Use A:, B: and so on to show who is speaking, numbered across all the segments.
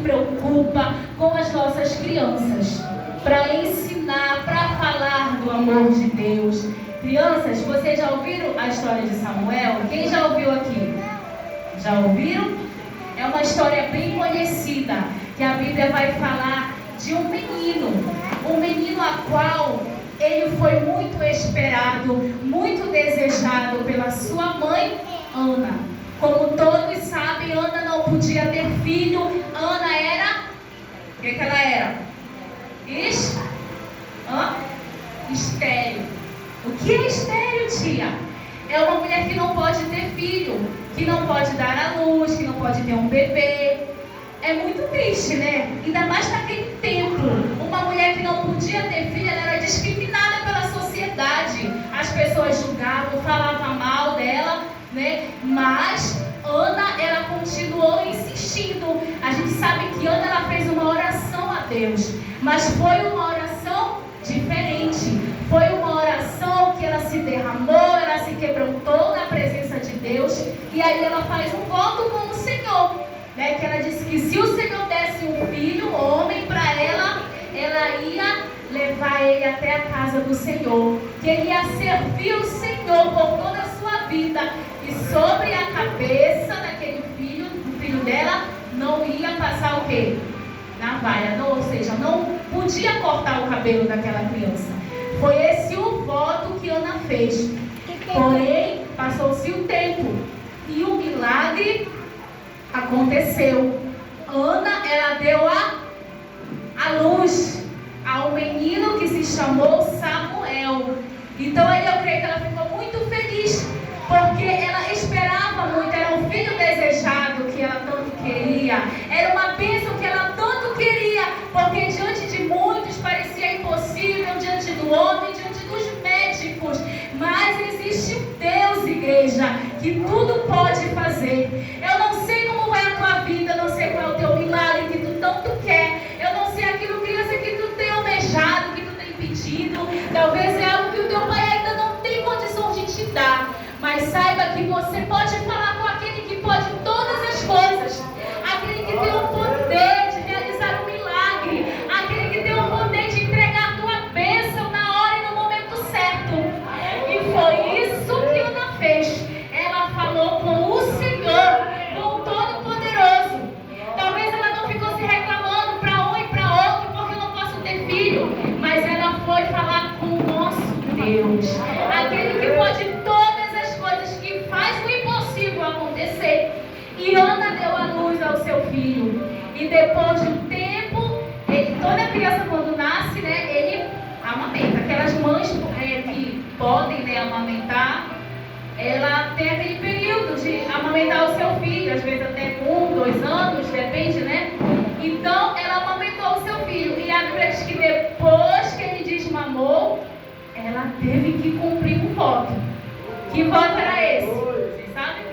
A: preocupa com as nossas crianças, para ensinar, para falar do amor de Deus. Crianças, vocês já ouviram a história de Samuel? Quem já ouviu aqui? Já ouviram? É uma história bem conhecida, que a Bíblia vai falar de um menino a qual ele foi muito esperado, muito desejado pela sua mãe, Ana. Como todos sabem, Ana não podia ter filho. Ana era... O que ela era? Estéril. O que é estéril, tia? É uma mulher que não pode ter filho, que não pode dar à luz, que não pode ter um bebê. É muito triste, né? Ainda mais naquele tempo. Uma mulher que não podia ter filho, ela era discriminada pela sociedade. As pessoas julgavam, falavam mal dela, né? Mas Ana, ela continuou insistindo. A gente sabe que Ana, ela fez uma oração a Deus, mas foi uma oração diferente. Foi uma oração que ela se derramou, ela se quebrantou na presença de Deus. E aí ela faz um voto com o Senhor, né? Que ela disse que se o Senhor desse um filho, um homem, para ela, ela ia levar ele até a casa do Senhor, que ele ia servir o Senhor por toda a sua vida. E sobre a cabeça daquele filho, o filho dela, não ia passar o quê? Navalha, ou seja, não podia cortar o cabelo daquela criança. Foi esse o voto que Ana fez. Porém, passou-se o tempo e o milagre aconteceu. Ana, ela deu a luz a um menino que se chamou Samuel. Então aí eu creio que ela ficou muito feliz, porque ela esperava muito, era um filho desejado que ela tanto queria, era uma bênção que ela tanto queria, porque diante de muitos parecia impossível, diante do homem, diante dos médicos, mas existe um Deus, igreja, que tudo pode fazer. Eu não sei como é a tua vida, não sei qual é o teu milagre que tu tanto quer, eu não sei aquilo, criança, que tu tem almejado, que tu tem pedido, talvez é algo que o teu pai ainda não tem condições de te dar, mas saiba que você pode falar com aquele que pode todas as coisas, aquele que tem o poder de realizar um milagre, aquele que tem o poder de entregar a tua bênção na hora e no momento certo. E foi isso que Ana fez. Ela falou com o Senhor, com o Todo-Poderoso. Talvez ela não ficou se reclamando para um e para outro, porque eu não posso ter filho, mas ela foi falar com o nosso Deus, aquele que pode todas as coisas, que faz o impossível acontecer. E Ana deu a luz ao seu filho. E depois de um tempo, toda criança quando nasce, né, ele amamenta. Aquelas mães que podem, né, amamentar, ela tem aquele período de amamentar o seu filho, às vezes até 1, 2 anos, depende, né? Então, ela amamentou o seu filho. E a Bíblia diz que depois que ele desmamou, ela teve que cumprir um voto. Que voto era esse? Vocês sabem?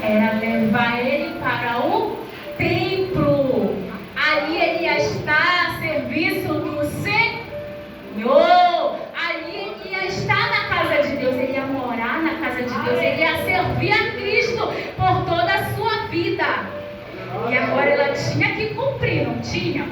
A: Era levar ele para o templo. Ali ele ia estar a serviço do Senhor. Ali ele ia estar na casa de Deus. Ele ia morar na casa de Deus. Ele ia servir a Cristo por toda a sua vida. E agora ela tinha que cumprir, não tinha?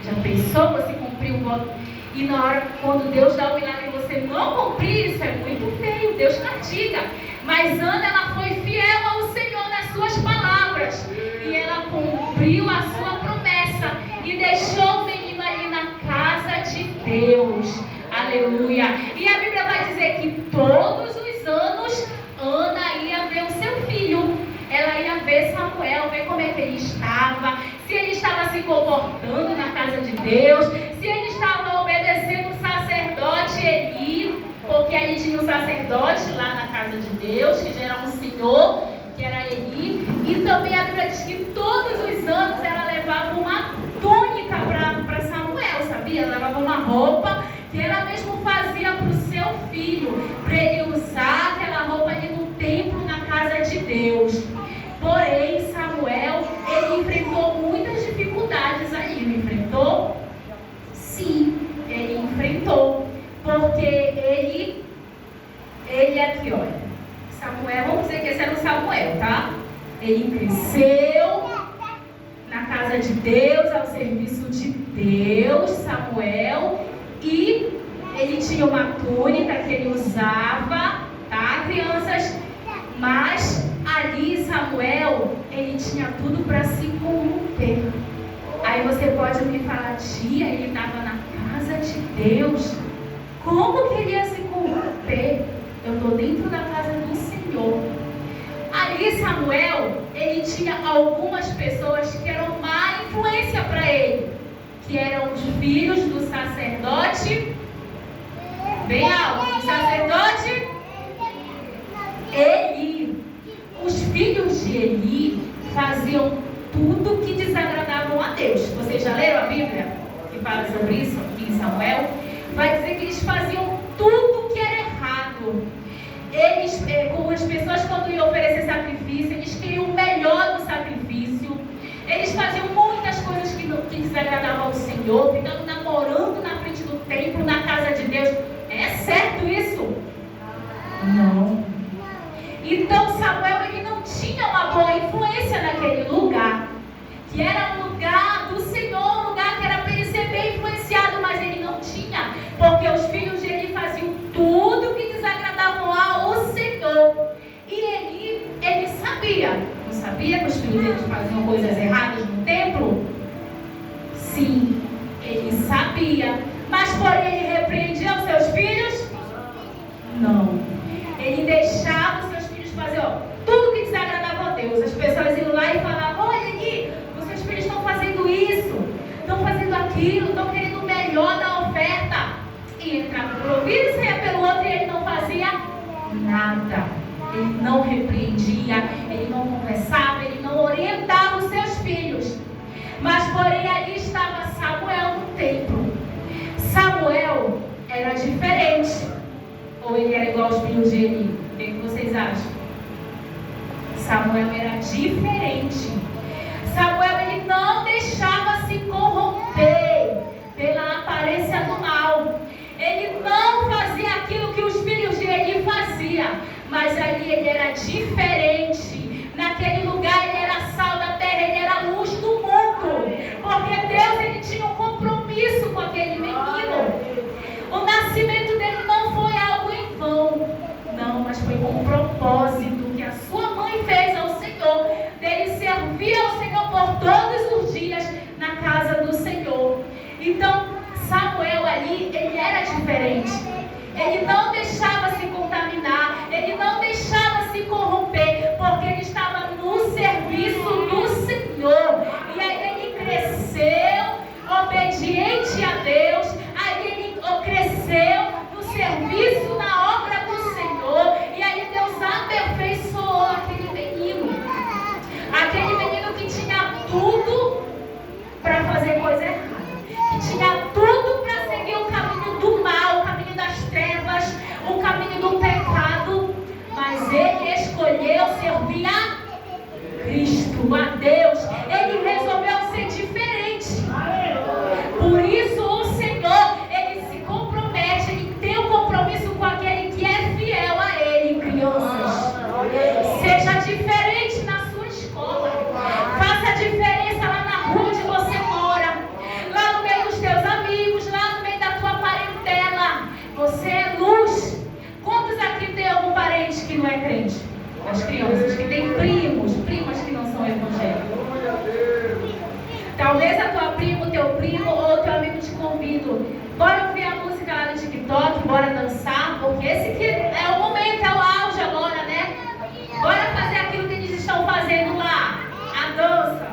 A: Já pensou você cumprir o voto? E na hora, quando Deus dá o milagre e você não cumprir, isso é muito feio, Deus castiga. Mas Ana, ela foi fiel ao Senhor nas suas palavras. E ela cumpriu a sua promessa. E deixou o menino ali na casa de Deus. Aleluia. E a Bíblia vai dizer que todos os anos, Ana ia ver o seu filho. Ela ia ver Samuel, ver como é que ele estava, se ele estava se comportando na casa de Deus, se ele estava obedecendo o sacerdote Eli, porque ali tinha um sacerdote lá na casa de Deus, que já era um senhor, que era Eli. E também a Bíblia diz que todos os anos ela levava uma túnica para Samuel, sabia? Ela levava uma roupa que ela mesmo fazia para o seu filho, para ele usar aquela roupa ali no templo, na casa de Deus. Porém, Samuel, ele enfrentou muitas dificuldades ali. Ele enfrentou? Sim, ele enfrentou. Porque ele aqui, olha, Samuel, vamos dizer que esse era o Samuel, tá? Ele cresceu na casa de Deus, ao serviço de Deus, Samuel, e ele tinha uma túnica que ele usava, tá, crianças? Mas ali Samuel, ele tinha tudo para se corromper. Aí você pode me falar, tia, ele estava na casa de Deus, como que ele ia se corromper? Eu estou dentro da casa do Senhor. Ali Samuel, ele tinha algumas pessoas que eram má influência para ele, que eram os filhos do sacerdote, bem alto, o sacerdote Eli. Os filhos de Eli faziam tudo que desagradava a Deus. Vocês já leram a Bíblia que fala sobre isso aqui em Samuel? Vai dizer que eles faziam tudo que era errado. Eles, como as pessoas quando iam oferecer sacrifício, eles queriam o melhor do sacrifício. Eles faziam muitas coisas que desagradavam ao Senhor, ficando namorando na frente do templo, na casa de Deus. É certo isso? Não. Então Samuel, ele não tinha uma boa influência naquele lugar, que era um lugar do Senhor, um lugar que era para ele ser bem influenciado, mas ele não tinha, porque os filhos de Eli faziam tudo que desagradava ao Senhor. E ele sabia, não sabia que os filhos dele faziam coisas erradas no templo? Sim, ele sabia, mas porém ele repreendia os seus filhos? Não. Ele deixava os seus filhos fazer tudo que desagradava a Deus. As pessoas iam lá e falavam, olha aqui, os seus filhos estão fazendo isso, estão fazendo aquilo, estão querendo o melhor da oferta. E entrava por ouvido e saía pelo outro, e ele não fazia nada. Ele não repreendia, ele não conversava, ele não orientava os seus filhos. Mas porém ali estava Samuel no templo. Samuel era diferente. Ou ele era igual aos filhos de Eli? O que vocês acham? Samuel era diferente. Samuel, ele não deixava se corromper pela aparência do mal. Ele não fazia aquilo que os filhos de Eli faziam. Mas ali ele era diferente. Naquele lugar ele era sal da terra, ele era a luz do mundo. Porque Deus, ele tinha um compromisso com aquele menino. O nascimento dele não foi algo em vão. Não, mas foi com um propósito que a sua mãe fez ao Senhor. Dele servir ao Senhor por todos os dias na casa do Senhor. Então, Samuel ali, ele era diferente. Ele não deixava se contaminar, ele não deixava se corromper, porque ele estava no serviço do Senhor. E aí ele cresceu, obediente a Deus, aí ele cresceu no serviço, na obra do Senhor, e aí Deus aperfeiçoou aquele menino que tinha tudo para fazer coisa errada, que tinha tudo para seguir o caminho do mal, o caminho das trevas, o caminho do pecado, mas ele escolheu servir a Cristo, a Deus. Ele resolveu ser diferente. Por isso o Senhor, ele se compromete, ele tem um compromisso com aquele que é fiel a ele. Crianças, seja diferente na sua escola, faça a diferença lá na rua onde você mora, lá no meio dos teus amigos, lá no meio da tua parentela. Você é luz. Quantos aqui tem algum parente que não é crente? As crianças que têm primos, primas que não são evangélicos. Talvez a tua prima, o teu primo ou o teu amigo te convido. Bora ouvir a música lá no TikTok, bora dançar, porque esse que é o momento, é o auge agora, né? Bora fazer aquilo que eles estão fazendo lá, a dança.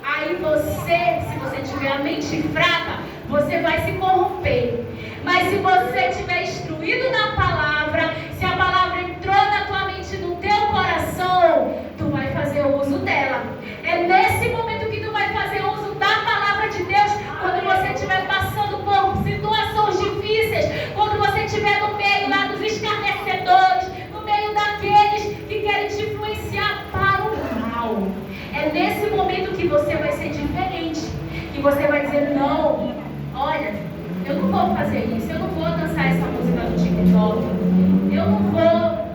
A: Aí você, se você tiver a mente fraca, você vai se corromper. Mas se você estiver instruído na palavra, se a palavra entrou na tua mente, no teu coração, tu vai fazer uso dela. É nesse momento que tu vai fazer uso da palavra de Deus, quando você estiver passando por situações difíceis, quando você estiver no meio lá dos escarnecedores, no meio daqueles que querem te influenciar para o mal. É nesse momento que você vai ser diferente, que você vai dizer, não, olha, eu não vou fazer isso, eu não vou dançar essa música no TikTok, eu não vou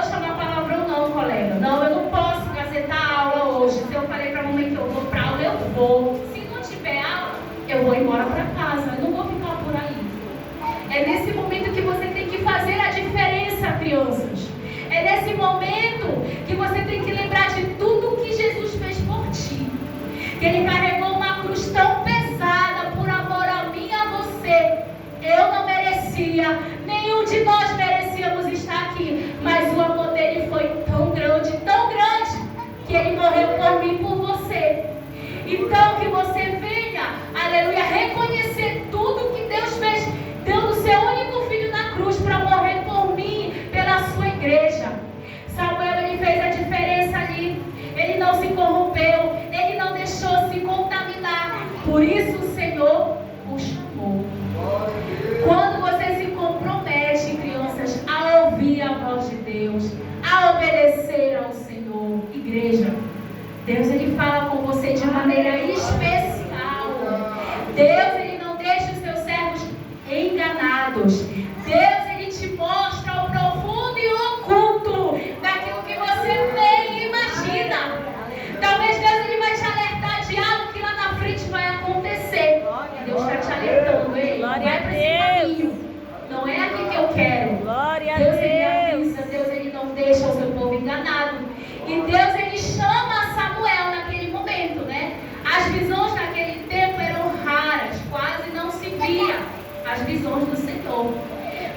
A: chamar palavrão não, colega, não, eu não posso gazetar que Ele morreu por mim e por você. Então que você venha, aleluia, reconhecer tudo que Deus fez, dando o seu único filho na cruz para morrer por mim, pela sua igreja. Samuel, ele fez a diferença ali. Ele não se corrompeu, ele não deixou se contaminar. Por isso o Senhor o chamou. Quando você se compromete, crianças, a ouvir a voz de Deus, a obedecer ao Senhor, igreja, Deus, ele fala com você de maneira especial. Deus, ele não deixa os seus servos enganados. Deus, ele te mostra o profundo e o oculto daquilo que você nem imagina. Talvez Deus, ele vai te alertar de algo que lá na frente vai acontecer. E Deus está te alertando, ei, vai para esse caminho. Não é aqui que eu quero. Deus, ele avisa. Deus, ele não deixa o seu povo enganado. E Deus, ele chama Samuel naquele momento, né? As visões naquele tempo eram raras, quase não se via as visões do Senhor.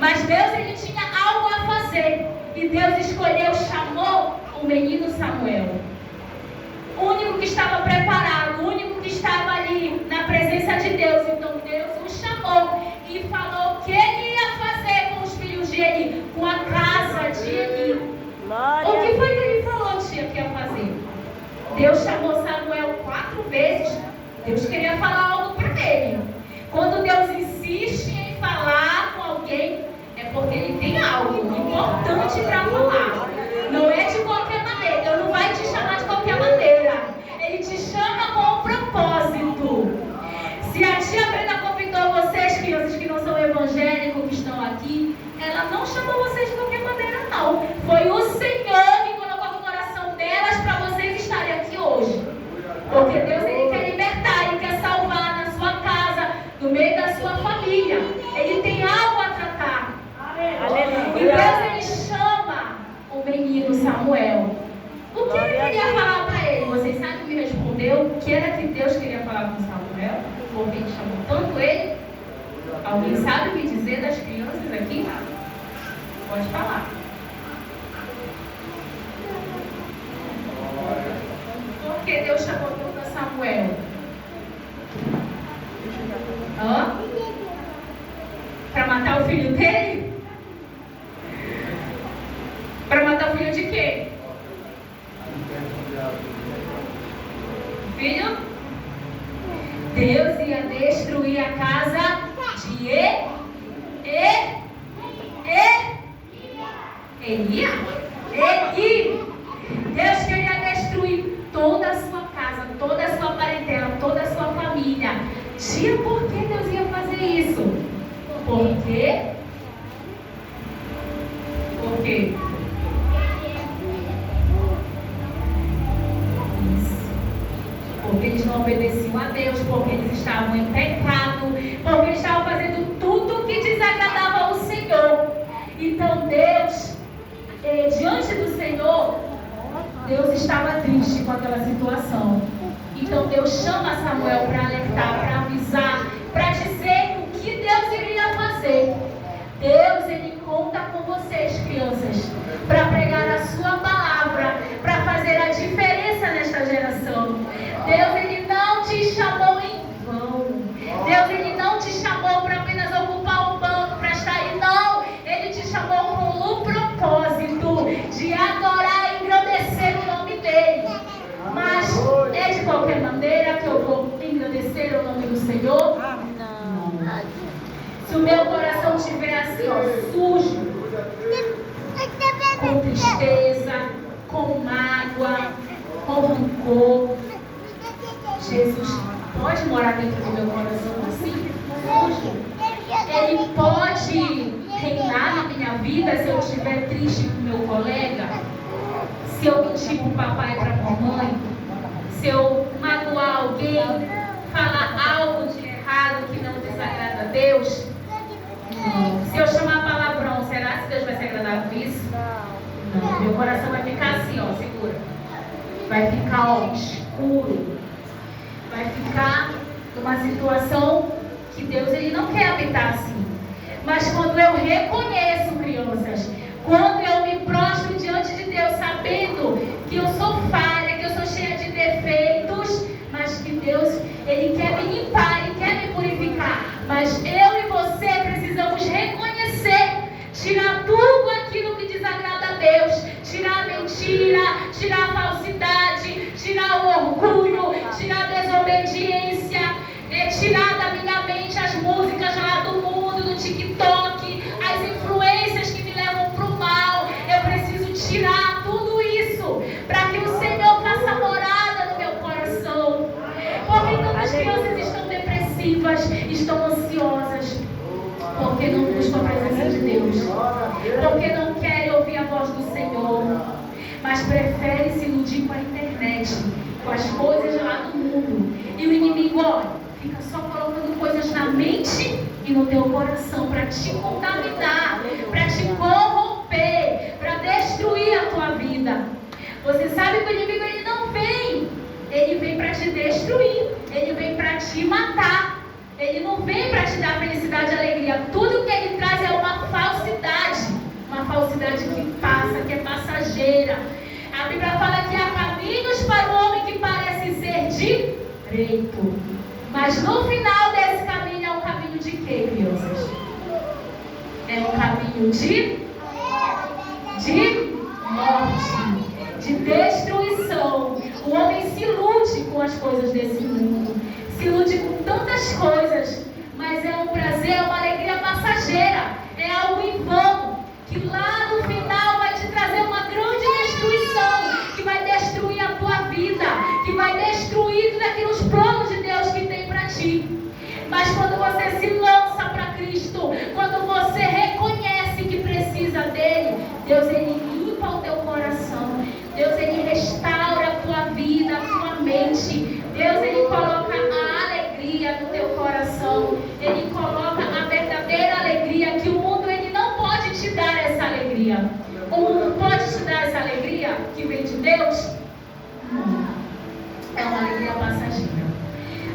A: Mas Deus, ele tinha algo a fazer. E Deus escolheu, chamou o menino Samuel. O único que estava preparado, o único que estava ali na presença de Deus. Então Deus o chamou e falou o que ele ia fazer com os filhos de Eli, com a casa de Eli. O que foi que ele falou, tia, que ia fazer? Deus chamou Samuel 4 vezes. Deus queria falar algo para ele. Quando Deus insiste em falar com alguém, é porque ele tem algo importante para falar. Não é de qualquer maneira. Deus não vai te chamar de qualquer maneira. Ele te chama com um propósito. Se a tia Brenda convidou vocês, crianças que não são evangélicos, que estão aqui, ela não chamou vocês de qualquer maneira, não. Foi o Senhor que colocou no coração delas para vocês estarem aqui hoje. Porque Deus, ele quer libertar, ele quer salvar na sua casa, no meio da sua família. Ele tem algo a tratar. E Deus, ele chama o menino Samuel. O que ele queria falar para ele? Vocês sabem me respondeu? O que era que Deus queria falar com Samuel? Porque ele chamou tanto ele. Alguém sabe me dizer das crianças aqui? Pode falar. Por que Deus chamou tanto a Samuel? Para matar o filho dele? Para matar o filho de quê? Filho? Deus ia destruir a casa de Eli. Deus queria destruir toda a sua casa, toda a sua parentela, toda a sua família. Tia, por que Deus ia fazer isso? Por quê? Por quê? Porque eles não obedeciam a Deus, porque eles estavam em pecado, porque eles estavam fazendo tudo que desagradava ao Senhor. Então Deus, diante do Senhor, Deus estava triste com aquela situação. Então Deus chama Samuel para alertar, para avisar, para dizer o que Deus iria fazer. Deus, ele conta com vocês, crianças, para pregar a sua palavra, para fazer a diferença nesta geração. Deus, ele não te chamou em vão. Deus, ele não te chamou para apenas ocupar um banco, para estar aí, não. Ele te chamou com o propósito de adorar e engrandecer o nome dele. Mas é de qualquer maneira que eu vou engrandecer o nome do Senhor? Não. Se o meu coração estiver assim, sujo, com tristeza, com mágoa, com rancor, Jesus pode morar dentro do meu coração assim, sujo? Ele pode reinar na minha vida se eu estiver triste com meu colega? Se eu mentir para o papai e para a mamãe? Se eu magoar alguém? Falar algo de errado que não desagrada a Deus? Não. Se eu chamar palavrão, será que Deus vai se agradar com isso? Não. Meu coração vai ficar assim, segura. Vai ficar, escuro. Vai ficar numa situação que Deus, ele não quer habitar assim. Mas quando eu reconheço, crianças, quando eu me prostro diante de Deus, sabendo que eu sou falha, que eu Mas eu e você precisamos reconhecer, tirar tudo aquilo que desagrada a Deus, tirar a mentira, tirar a falsidade, tirar o orgulho, tirar a desobediência, tirar da minha mente as músicas lá do mundo, do TikTok, as influências que me levam para o mal. Eu preciso tirar tudo isso para que o Senhor faça morada no meu coração. Porque tantas crianças estão depressivas, estão ansiosas, porque não buscam a presença de Deus, porque não querem ouvir a voz do Senhor, mas preferem se iludir com a internet, com as coisas lá do mundo. E o inimigo, olha, fica só colocando coisas na mente e no teu coração para te contaminar, para te corromper, para destruir a tua vida. Você sabe que o inimigo ele não vem, ele vem para te destruir, ele vem para te matar. Ele não vem para te dar felicidade e alegria. Tudo que ele traz é uma falsidade que passa, que é passageira. A Bíblia fala que há caminhos para o homem que parecem ser direito, mas no final desse caminho é um caminho de quê, crianças? É um caminho de morte, de destruição. O homem se ilude com as coisas desse mundo, se ilude com tantas coisas, mas é um prazer, é uma alegria passageira, é algo em vão, que lá no final vai te trazer uma grande destruição, que vai destruir a tua vida, que vai destruir tudo aquilo, os planos de Deus que tem para ti. Mas quando você se lança para Cristo, quando você reconhece que precisa dele, Deus ele limpa o teu coração, Deus ele restaura a tua vida, a tua mente, Deus ele coloca a alegria no teu coração, ele coloca a verdadeira alegria, que o mundo ele não pode te dar essa alegria. O mundo pode te dar essa alegria que vem de Deus? Não. É uma alegria passageira.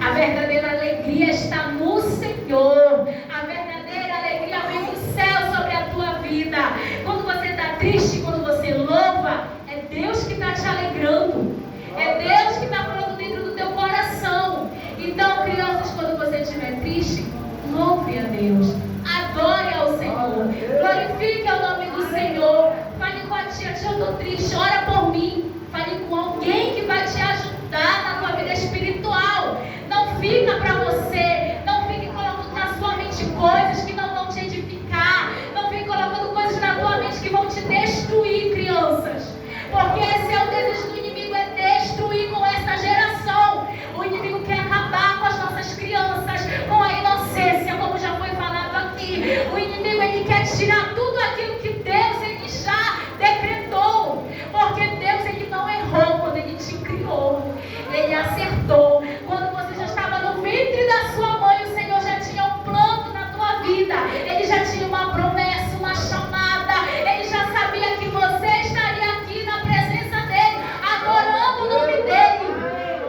A: A verdadeira alegria está no Senhor. A verdadeira alegria vem do céu sobre a tua vida. Quando você está triste, quando você louva, é Deus que está te alegrando. É Deus que está falando dentro do teu coração. Então, crianças, quando você estiver triste, louve a Deus. Adore ao Senhor. Glorifique o nome do Senhor. Fale com a tia, eu estou triste, ora por mim. Fale com alguém que vai te ajudar na tua vida espiritual. Não fica para você. Não fique colocando na sua mente coisas que não vão te edificar. Não fique colocando coisas na tua mente que vão te destruir, crianças. Porque esse é o desejo do inimigo, é destruir com essa geração. O inimigo quer acabar com as nossas crianças, com a inocência, como já foi falado aqui. O inimigo ele quer tirar tudo aquilo que Deus ele já decretou. Porque Deus ele não errou quando ele te criou. Ele acertou. Quando você já estava no ventre da sua mãe, o Senhor já tinha um plano na tua vida. Ele já tinha uma promessa, uma chamada. Ele já sabia que você estaria aqui na presença dele, adorando o nome dele.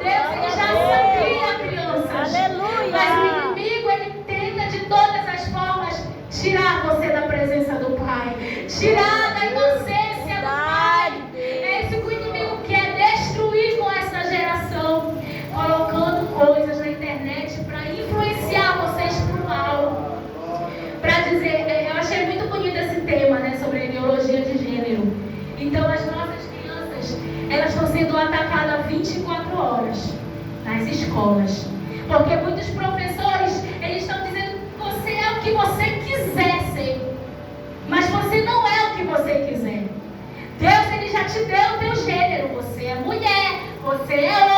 A: Deus ele já sabia, crianças. Aleluia. Mas o inimigo ele tenta de todas as formas tirar você da presença do Pai, tirar da inocência do Pai. É isso que o inimigo quer, destruir com essa geração, colocando coisas na internet para influenciar vocês para o mal. Para dizer, eu achei muito bonito esse tema, né, sobre a ideologia de gênero. Então as nossas crianças, elas estão sendo atacadas 24 horas nas escolas. Porque muitos professores, eles estão dizendo que você é o que você quiser ser. Mas você não é o que você quiser. Deus, ele já te deu o teu gênero. Você é mulher, você é